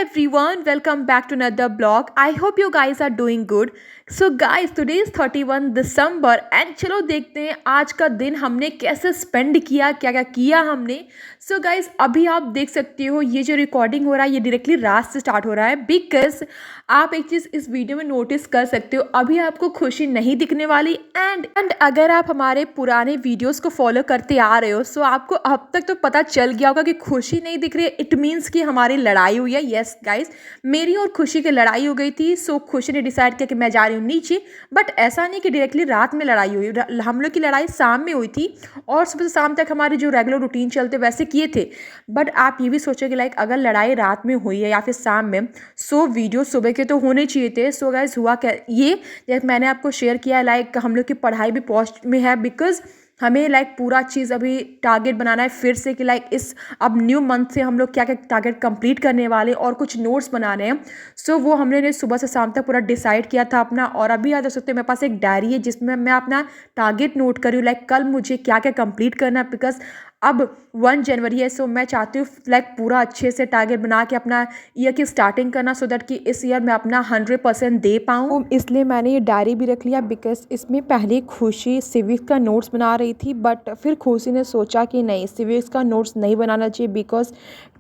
everyone, welcome back to another blog. I hope you guys are doing good. So guys, today is 31 December and चलो देखते हैं आज का दिन हमने कैसे स्पेंड किया, क्या क्या किया हमने. सो गाइज अभी आप देख सकते हो ये जो रिकॉर्डिंग हो रहा है ये डायरेक्टली रात से स्टार्ट हो रहा है बिकॉज आप एक चीज़ इस वीडियो में नोटिस कर सकते हो अभी आपको खुशी नहीं दिखने वाली एंड अगर आप हमारे पुराने वीडियोस को फॉलो करते आ रहे हो सो आपको अब तक तो पता चल गया होगा कि खुशी नहीं दिख रही है. इट मीन्स कि हमारी लड़ाई हुई है. येस गाइज, मेरी और खुशी की लड़ाई हो गई थी. सो खुशी ने डिसाइड किया कि मैं जा रही हूँ नीचे, बट ऐसा नहीं कि डायरेक्टली रात में लड़ाई हुई. हम लोग की लड़ाई शाम में हुई थी और सुबह से शाम तक हमारे जो रेगुलर रूटीन चलते वैसे किए थे. बट आप ये भी सोचोगे लाइक अगर लड़ाई रात में हुई है या फिर शाम में सो वीडियो सुबह के तो होने चाहिए थे. सो गाइज हुआ क्या ये जैसे मैंने आपको शेयर किया लाइक हम लोग की पढ़ाई भी पोस्ट में है बिकॉज हमें लाइक पूरा चीज़ अभी टारगेट बनाना है फिर से कि लाइक इस अब न्यू मंथ से हम लोग क्या क्या टारगेट कंप्लीट करने वाले और कुछ नोट्स बनाने हैं. सो वो हमने सुबह से शाम तक पूरा डिसाइड किया था अपना. और अभी याद हो सकते हैं मेरे पास एक डायरी है जिसमें मैं अपना टारगेट नोट करी हूँ लाइक कल मुझे क्या क्या कंप्लीट करना है बिकॉज अब 1 जनवरी है. सो मैं चाहती हूँ लाइक पूरा अच्छे से टारगेट बना के अपना ईयर की स्टार्टिंग करना सो दैट कि इस ईयर मैं अपना 100% दे पाऊँ. इसलिए मैंने ये डायरी भी रख लिया बिकॉज इसमें पहले खुशी सिविक्स का नोट्स बना रही थी बट फिर खुशी ने सोचा कि नहीं सिविक्स का नोट्स नहीं बनाना चाहिए बिकॉज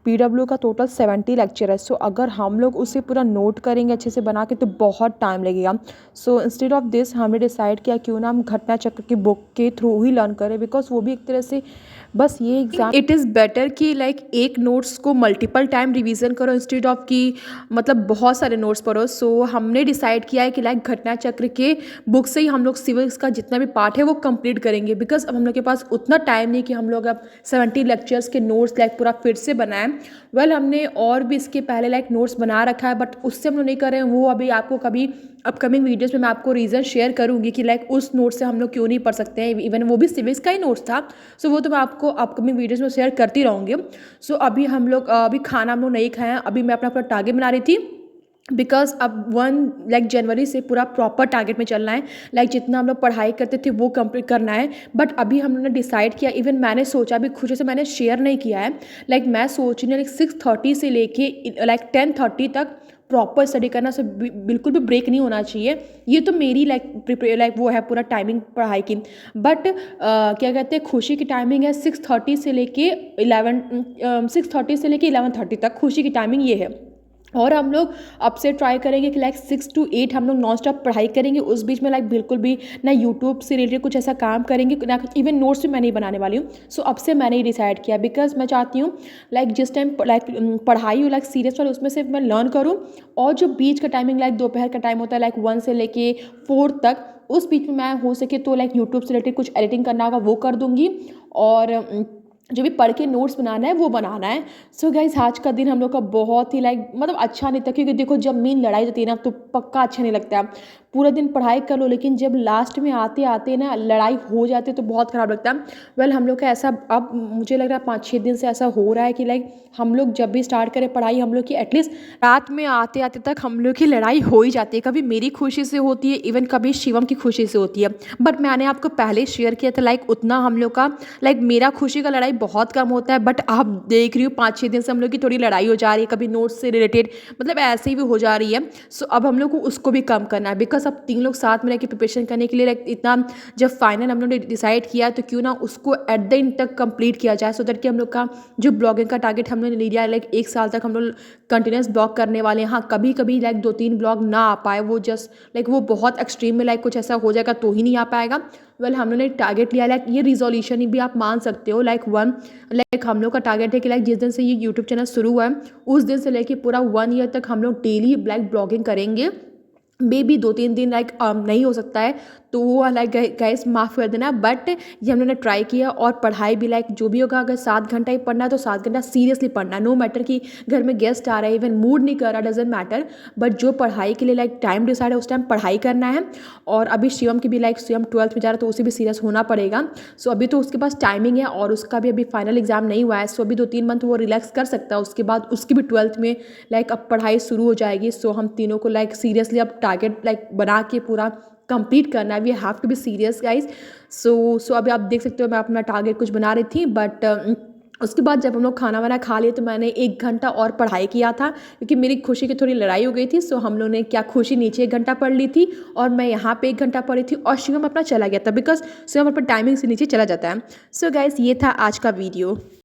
PW का टोटल 70 लेक्चर है. सो अगर हम लोग उसे पूरा नोट करेंगे अच्छे से बना के तो बहुत टाइम लगेगा. सो इंस्टेड ऑफ दिस हमने डिसाइड किया क्यों ना हम घटना चक्र की बुक के थ्रू ही लर्न करें बिकॉज वो भी एक तरह से बस ये एग्जाम इट इज़ बेटर कि लाइक एक नोट्स को मल्टीपल टाइम रिवीजन करो इंस्टेड ऑफ कि मतलब बहुत सारे नोट्स पढ़ो. सो हमने डिसाइड किया है कि लाइक घटना चक्र के बुक से ही हम लोग सिविक्स का जितना भी पार्ट है वो कंप्लीट करेंगे बिकॉज अब हम लोग के पास उतना टाइम नहीं कि हम लोग अब 70 लेक्चर्स के नोट्स लाइक पूरा फिर से बनाएं. वेल हमने और भी इसके पहले लाइक नोट्स बना रखा है बट उससे हम लोग नहीं कर रहे हैं. वो अभी आपको कभी अपकमिंग वीडियोस में मैं आपको रीज़न शेयर करूंगी कि लाइक उस नोट से हम लोग क्यों नहीं पढ़ सकते हैं. इवन वो भी सिविक्स का ही नोट्स था. सो वो तो मैं आपको अपकमिंग वीडियोस में शेयर करती रहूँगी. सो अभी हम लोग अभी खाना हम लोग नहीं खाए हैं. अभी मैं अपना टारगेट बना रही थी बिकॉज अब 1 जनवरी से पूरा प्रॉपर टारगेट में चलना है. लाइक जितना हम लोग पढ़ाई करते थे वो कंप्लीट करना है. बट अभी हम लोगों ने डिसाइड किया इवन मैंने सोचा भी खुशी से मैंने शेयर नहीं किया है. लाइक मैं सोच रही हूँ लाइक 6:30 से लेके लाइक 10:30 तक प्रॉपर स्टडी करना से बिल्कुल भी ब्रेक नहीं होना चाहिए. ये तो मेरी लाइक वो है पूरा टाइमिंग पढ़ाई की. बट क्या कहते हैं खुशी की टाइमिंग है 6:30 से लेके 11:30 तक खुशी की टाइमिंग ये है. और हम लोग अब से ट्राई करेंगे कि लाइक 6 to 8 हम लोग नॉन स्टॉप पढ़ाई करेंगे. उस बीच में लाइक बिल्कुल भी ना यूट्यूब से रिलेटेड कुछ ऐसा काम करेंगे ना इवन नोट्स भी मैं नहीं बनाने वाली हूँ. सो अब से मैंने ही डिसाइड किया बिकॉज मैं चाहती हूँ लाइक जिस टाइम लाइक पढ़ाई हो लाइक सीरियस वाली उसमें से मैं लर्न करूँ और जो बीच का टाइमिंग लाइक दोपहर का टाइम होता है लाइक 1 से लेके 4 तक उस बीच में मैं हो सके तो लाइक यूट्यूब से रिलेटेड कुछ एडिटिंग करना होगा वो कर दूँगी और जो भी पढ़ के नोट्स बनाना है वो बनाना है. सो गाइस आज का दिन हम लोग का बहुत ही लाइक मतलब अच्छा नहीं था क्योंकि देखो जब मेन लड़ाई होती है ना तो पक्का अच्छा नहीं लगता है. पूरा दिन पढ़ाई कर लो लेकिन जब लास्ट में आते आते ना लड़ाई हो जाती है तो बहुत ख़राब लगता है. वेल हम लोग का ऐसा अब मुझे लग रहा है 5-6 दिन से ऐसा हो रहा है कि लाइक हम लोग जब भी स्टार्ट करें पढ़ाई हम लोग की एटलीस्ट रात में आते आते तक हम लोग की लड़ाई हो ही जाती है. कभी मेरी खुशी से होती है इवन कभी शिवम की खुशी से होती है. बट मैंने आपको पहले शेयर किया था लाइक उतना हम लोग का लाइक मेरा खुशी का लड़ाई बहुत कम होता है. बट आप देख रही हो 5-6 दिन से हम लोग की थोड़ी लड़ाई हो जा रही है कभी नोट्स से रिलेटेड मतलब ऐसे ही भी हो जा रही है. सो अब हम लोग को उसको भी कम करना है बिकॉज अब 3 लोग साथ में रह के प्रिपरेशन करने के लिए लाइक इतना जब फाइनल हम लोग ने डिसाइड किया तो क्यों ना उसको एट द एंड तक कंप्लीट किया जाए सो दैट कि हम लोग का जो ब्लॉगिंग का टारगेट हम लोग ने लिया है लाइक 1 साल तक हम लोग कंटिन्यूस ब्लॉग करने वाले हैं. हाँ कभी कभी लाइक 2-3 ब्लॉग ना आ पाए वो जस्ट लाइक वो बहुत एक्सट्रीम में लाइक कुछ ऐसा हो जाएगा तो ही नहीं आ पाएगा. वेल हम लोगों ने टारगेट लिया लाइक ये रिजोल्यूशन भी आप मान सकते हो लाइक 1 लाइक हम लोग का टारगेट है कि लाइक जिस दिन से ये यूट्यूब चैनल शुरू हुआ है उस दिन से लेके पूरा 1 ईयर तक हम लोग डेली लाइक ब्लॉगिंग करेंगे. मे बी 2-3 दिन लाइक नहीं हो सकता है तो वो लाइक गाइस माफ़ कर देना. बट ये हम लोगों ने ट्राई किया और पढ़ाई भी लाइक जो भी होगा अगर 7 घंटा ही पढ़ना है तो 7 घंटा सीरियसली पढ़ना है. नो मैटर कि घर में गेस्ट आ रहा है इवन मूड नहीं कर रहा डजेंट मैटर. बट जो पढ़ाई के लिए लाइक टाइम डिसाइड है उस टाइम पढ़ाई करना है. और अभी शिवम की भी लाइक शिवम 12th में जा रहा है तो उसे भी सीरियस होना पड़ेगा. सो अभी तो उसके पास टाइमिंग है और उसका भी अभी फाइनल एग्जाम नहीं हुआ है. सो अभी 2-3 मंथ वो रिलैक्स कर सकता है. उसके बाद उसकी भी 12th में लाइक अब पढ़ाई शुरू हो जाएगी. सो हम तीनों को लाइक सीरियसली अब टारगेट लाइक बना के पूरा कंप्लीट करना है. We have to be serious guys. So अभी आप देख सकते हो मैं अपना टारगेट कुछ बना रही थी बट उसके बाद जब हम लोग खाना वाना खा लिए तो मैंने 1 घंटा और पढ़ाई किया था, क्योंकि मेरी खुशी की थोड़ी लड़ाई हो गई थी। सो हम लोगों ने क्या, खुशी नीचे 1 घंटा पढ़ ली थी और मैं यहाँ पे 1 घंटा पढ़ी थी और शिवम अपना चला गया था, बिकॉज़ शिवम अपना टाइमिंग से नीचे चला जाता है। सो गाइस, ये था आज का वीडियो।